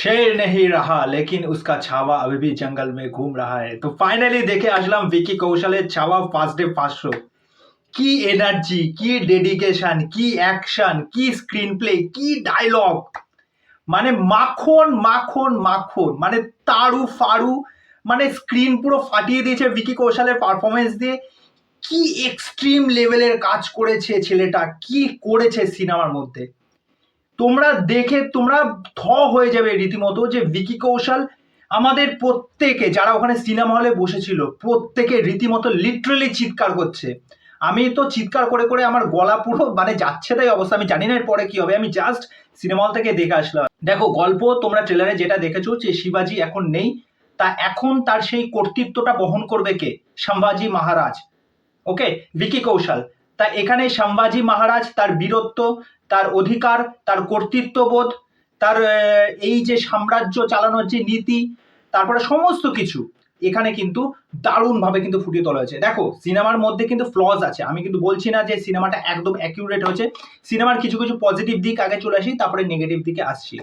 शेर नहीं रहा लेकिन उसका छावा अभी भी जंगल में घूम रहा है। তো ফাইনালি দেখে আসলাম ভিকি কৌশলের ছাওয়া ফার্স্ট ডে ফার্স্ট শো। কি এনার্জি, কি ডেডিকেশন, কি অ্যাকশন, কি স্ক্রিন প্লে, কি ডায়লগ, মানে মাখন মাখন মাখন, মানে তাড়ু ফাড়ু, মানে স্ক্রিন পুরো ফাটিয়ে দিয়েছে ভিকি কৌশলের পারফরমেন্স দিয়ে। কি এক্সট্রিম লেভেলের কাজ করেছে ছেলেটা, কি করেছে সিনেমার মধ্যে। তোমরা দেখে তোমরা থ হয়ে যাবে রীতিমতো যে ভিকি কৌশল আমাদের প্রত্যেকে যারা ওখানে সিনেমা হলে বসেছিল প্রত্যেকে রীতিমতো লিটারালি চিৎকার করছে। আমি তো চিৎকার করে করে আমার গলা পুরো মানে যাচ্ছে তাই অবস্থা। আমি জানি না এর পরে কি হবে, আমি জাস্ট সিনেমা হল থেকে দেখে আসলাম। দেখো গল্প তোমরা ট্রেলারে যেটা দেখেছো যে শিবাজি এখন নেই, তা এখন তার সেই কর্তৃত্বটা বহন করবে কে? সম্ভাজি মহারাজ। ওকে, ভিকি কৌশল। তা এখানে সম্ভাজি মহারাজ তার বীরত্ব, তার অধিকার, তার কর্তৃত্ববোধ, তার এই যে সাম্রাজ্য চালানোর যে নীতি, তারপরে সমস্ত কিছু এখানে কিন্তু দারুণভাবে কিন্তু ফুটিয়ে তোলা হয়েছে। দেখো সিনেমার মধ্যে কিন্তু ফ্লজ আছে, আমি কিন্তু বলছি না যে সিনেমাটা একদম অ্যাকিউরেট হয়েছে। সিনেমার কিছু কিছু পজিটিভ দিক আগে চলে আসি, তারপরে নেগেটিভ দিকে আসছি।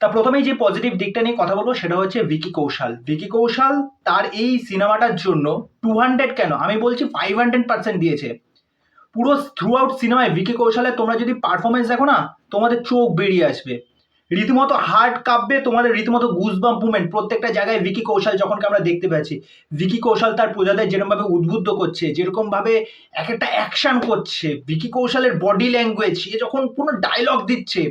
তা প্রথমেই যে পজিটিভ দিকটা নিয়ে কথা বলবো সেটা হচ্ছে ভিকি কৌশল। ভিকি কৌশল তার এই সিনেমাটার জন্য 200 কেন আমি বলছি 500% দিয়েছে। পুরো থ্রু আউট সিনেমায় ভিকি কৌশলের তোমরা যদি পারফরমেন্স দেখো না, তোমাদের চোখ বেরিয়ে আসবে, রীতিমতো হার্ট কাঁপবে তোমাদের, রীতিমতো গুজবাম্প মুভমেন্ট প্রত্যেকটা জায়গায় ভিকি কৌশল যখনকে আমরা দেখতে পাচ্ছি। ভিকি কৌশল তার প্রজাদের যেরকমভাবে উদ্বুদ্ধ করছে, যেরকমভাবে এক একটা অ্যাকশন করছে, ভিকি কৌশলের বডি ল্যাঙ্গুয়েজ, এ যখন কোনো ডায়লগ দিচ্ছে,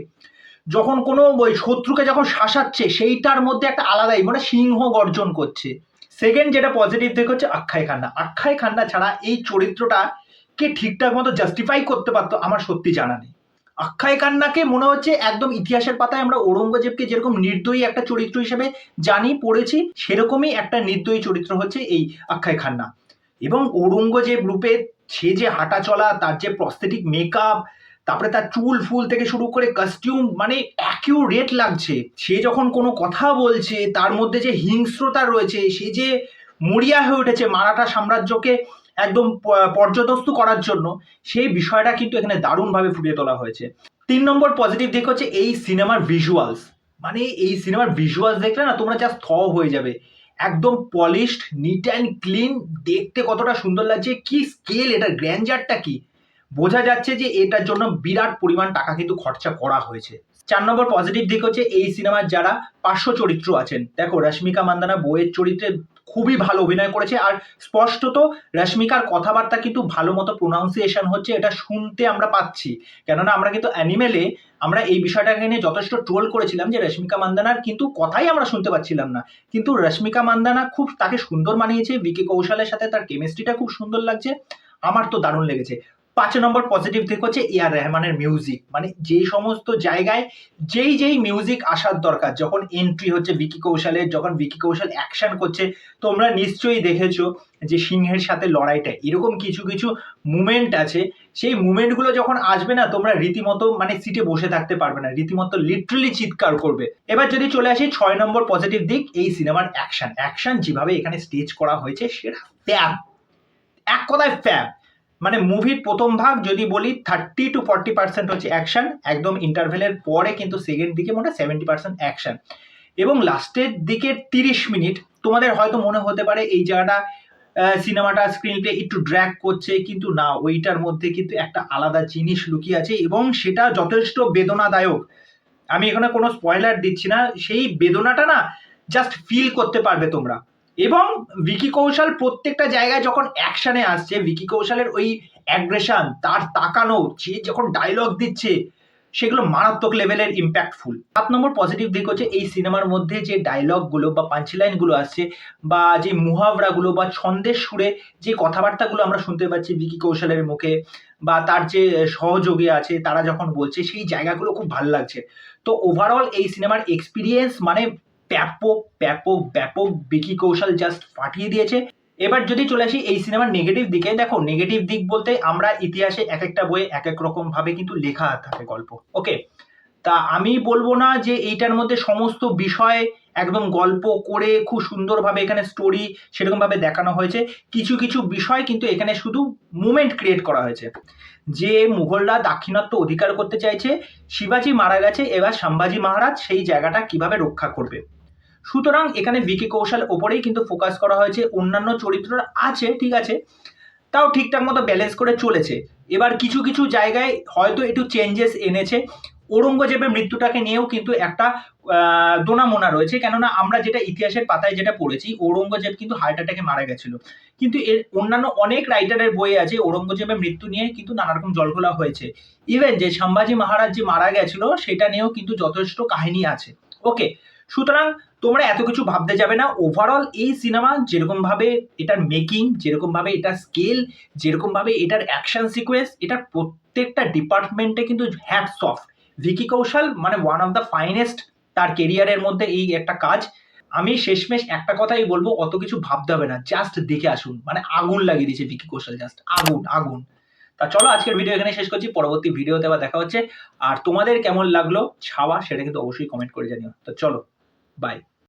যখন কোনো ওই শত্রুকে যখন শাসাচ্ছে, সেইটার মধ্যে একটা আলাদাই মানে সিংহ গর্জন করছে। সেকেন্ড যেটা পজিটিভ দিক হচ্ছে অক্ষয় খান্না। অক্ষয় খান্না ছাড়া এই চরিত্রটা কে ঠিকঠাক মতো জাস্টিফাই করতে পারতো আমার সত্যি জানা নেই। অক্ষয় খান্নাকে মনে হচ্ছে একদম ইতিহাসের পাতায় আমরা ঔরঙ্গজেবকে যেরকম নির্দয়ী একটা চরিত্র হিসেবে জানি পড়েছি, সেরকমই একটা নির্দয়ী চরিত্র হচ্ছে এই অক্ষয় খান্না। এবং ঔরঙ্গজেব রূপে সে যে হাঁটা চলা, তার যে প্রস্থেটিক মেকআপ, তারপরে তার চুল ফুল থেকে শুরু করে কস্টিউম, মানে অ্যাকিউরেট লাগছে। সে যখন কোনো কথা বলছে তার মধ্যে যে হিংস্রতা রয়েছে, সে যে মরিয়া হয়ে উঠেছে মারাঠা সাম্রাজ্যকে একদম পর্যদস্ত করার জন্য, সেই বিষয়টা কিন্তু এখানে দারুণভাবে ফুটিয়ে তোলা হয়েছে। 3 নম্বর পজিটিভ দিক হচ্ছে এই সিনেমার ভিজুয়ালস। মানে এই সিনেমার ভিজুয়ালস দেখলে না তোমরা জাস্ট থ হয়ে যাবে। একদম পলিশড, নিট অ্যান্ড ক্লিন, দেখতে কতটা সুন্দর লাগছে, কি স্কেল, এটার গ্র্যান্ডারটা কি বোঝা যাচ্ছে যে এটার জন্য বিরাট পরিমাণ টাকা কিন্তু খরচা করা হয়েছে। 4 নম্বর পজিটিভ দিক হচ্ছে এই সিনেমার যারা পার্শ্ব চরিত্র আছেন। দেখো রশ্মিকা মান্দানা বইয়ের চরিত্রে খুবই ভালো অভিনয় করেছে, আর স্পষ্টত রশ্মিকার কথাবার্তা কিন্তু ভালো মতো প্রোনাউন্সিয়েশন হচ্ছে, এটা শুনতে আমরা পাচ্ছি। কেননা আমরা কিন্তু অ্যানিমেলে আমরা এই বিষয়টাকে নিয়ে যথেষ্ট ট্রোল করেছিলাম যে রশ্মিকা মান্দানার কিন্তু কথাই আমরা শুনতে পাচ্ছিলাম না, কিন্তু রশ্মিকা মান্দানা খুব তাকে সুন্দর মানিয়েছে। ভিকি কৌশলের সাথে তার কেমিস্ট্রিটা খুব সুন্দর লাগছে, আমার তো দারুণ লেগেছে। 5 নম্বর পজিটিভ দিক হচ্ছে এআর রহমানের মিউজিক। মানে যে সমস্ত জায়গায় যেই যেই মিউজিক আসার দরকার, যখন এন্ট্রি হচ্ছে ভিকি কৌশলের, যখন ভিকি কৌশল অ্যাকশন করছে, তোমরা নিশ্চয়ই দেখেছো যে সিংহের সাথে লড়াইটা এরকম কিছু কিছু মুভমেন্ট আছে, সেই মুভমেন্টগুলো যখন আসবে না তোমরা রীতিমতো মানে সিটে বসে থাকতে পারবে না, রীতিমতো লিটারালি চিৎকার করবে। এবার যদি চলে আসি 6 নম্বর পজিটিভ দিক, এই সিনেমার অ্যাকশন। অ্যাকশন যেভাবে এখানে স্টেজ করা হয়েছে সেটা ফ্যাব, এক কথায় ফ্যাব। মানে মুভির প্রথম ভাগ যদি বলি 30 to 40% হচ্ছে অ্যাকশন, একদম ইন্টারভেলের পরে কিন্তু সেকেন্ড দিকে মনে হয় 70% অ্যাকশন, এবং লাস্টের দিকে 30 মিনিট তোমাদের হয়তো মনে হতে পারে এই জায়গাটা সিনেমাটা স্ক্রিন প্লে একটু ড্র্যাগ করছে, কিন্তু না, ওইটার মধ্যে কিন্তু একটা আলাদা জিনিস লুকিয়ে আছে এবং সেটা যথেষ্ট বেদনাদায়ক। আমি এখানে কোনো স্পয়লার দিচ্ছি না, সেই বেদনাটা না জাস্ট ফিল করতে পারবে তোমরা। এবং ভিকি কৌশল প্রত্যেকটা জায়গায় যখন অ্যাকশনে আসছে, ভিকি কৌশলের ওই অ্যাগ্রেশন, তার তাকানো, সে যখন ডায়লগ দিচ্ছে, সেগুলো মারাত্মক লেভেলের ইম্প্যাক্টফুল। 7 নম্বর পজিটিভ দিক হচ্ছে এই সিনেমার মধ্যে যে ডায়লগগুলো বা পাঞ্চলাইনগুলো আসছে, বা যে মুহাবরাগুলো বা ছন্দের সুরে যে কথাবার্তাগুলো আমরা শুনতে পাচ্ছি ভিকি কৌশলের মুখে, বা তার যে সহযোগী আছে তারা যখন বলছে, সেই জায়গাগুলো খুব ভালো লাগছে। তো ওভারঅল এই সিনেমার এক্সপিরিয়েন্স মানে ব্যাপক ব্যাপক ব্যাপক, ভিকি কৌশল জাস্ট ফাটিয়ে দিয়েছে। এবার যদি চলে আসি এই সিনেমার নেগেটিভ দিকে, দেখো নেগেটিভ দিক বলতে আমরা ইতিহাসে এক একটা বইয়ে এক এক রকম ভাবে কিন্তু লেখা থাকে গল্প, ওকে। তা আমি বলবো না যে এইটার মধ্যে সমস্ত বিষয় একদম গল্প করে খুব সুন্দরভাবে এখানে স্টোরি সেরকমভাবে দেখানো হয়েছে। কিছু কিছু বিষয় কিন্তু এখানে শুধু মুভমেন্ট ক্রিয়েট করা হয়েছে, যে মুঘলরা দাক্ষিণাত্য অধিকার করতে চাইছে, শিবাজি মারা গেছে, এবার সম্ভাজি মহারাজ সেই জায়গাটা কিভাবে রক্ষা করবে। সুতরাং এখানে ভিকি কৌশল ওপরেই কিন্তু ফোকাস করা হয়েছে। অন্যান্য চরিত্র আছে, ঠিক আছে, তাও ঠিকঠাক মতো ব্যালেন্স করে চলেছে। এবার কিছু কিছু জায়গায় হয়তো একটু চেঞ্জেস এনেছে। ঔরঙ্গজেবের মৃত্যুটাকে নিয়েও কিন্তু একটা দোনামোনা রয়েছে, কেননা আমরা যেটা ইতিহাসের পাতায় যেটা পড়েছি, ঔরঙ্গজেব কিন্তু হার্ট অ্যাটাকে মারা গেছিল, কিন্তু এর অন্যান্য অনেক রাইটারের বই আছে ঔরঙ্গজেবের মৃত্যু নিয়ে কিন্তু নানা রকম জলঘোলা হয়েছে। ইভেন যে সম্ভাজি মহারাজ যে মারা গেছিল সেটা নিয়েও কিন্তু যথেষ্ট কাহিনী আছে। ওকে, সুতরাং তোমরা এত কিছু ভাবতে যাবে না। ওভারঅল এই সিনেমা যেরকম ভাবে এটার মেকিং, যেরকম ভাবে এটার স্কেল, যেরকম ভাবে এটার অ্যাকশন সিকোয়েন্স, এটার প্রত্যেকটা ডিপার্টমেন্টে কিন্তু হ্যাটস অফ। ভিকি কৌশল মানে ওয়ান অফ দ্য ফাইনেস্ট তার কেরিয়ারের মধ্যে এই একটা কাজ। আমি শেষমেশ একটা কথাই বলবো, অত কিছু ভাবতে হবে না, জাস্ট দেখে আসুন। মানে আগুন লাগিয়ে দিয়েছে ভিকি কৌশল, জাস্ট আগুন আগুন। তা চলো আজকের ভিডিও এখানে শেষ করছি, পরবর্তী ভিডিওতে আবার দেখা হচ্ছে। আর তোমাদের কেমন লাগলো ছাওয়া সেটা কিন্তু অবশ্যই কমেন্ট করে জানিও। তো চলো, বাই।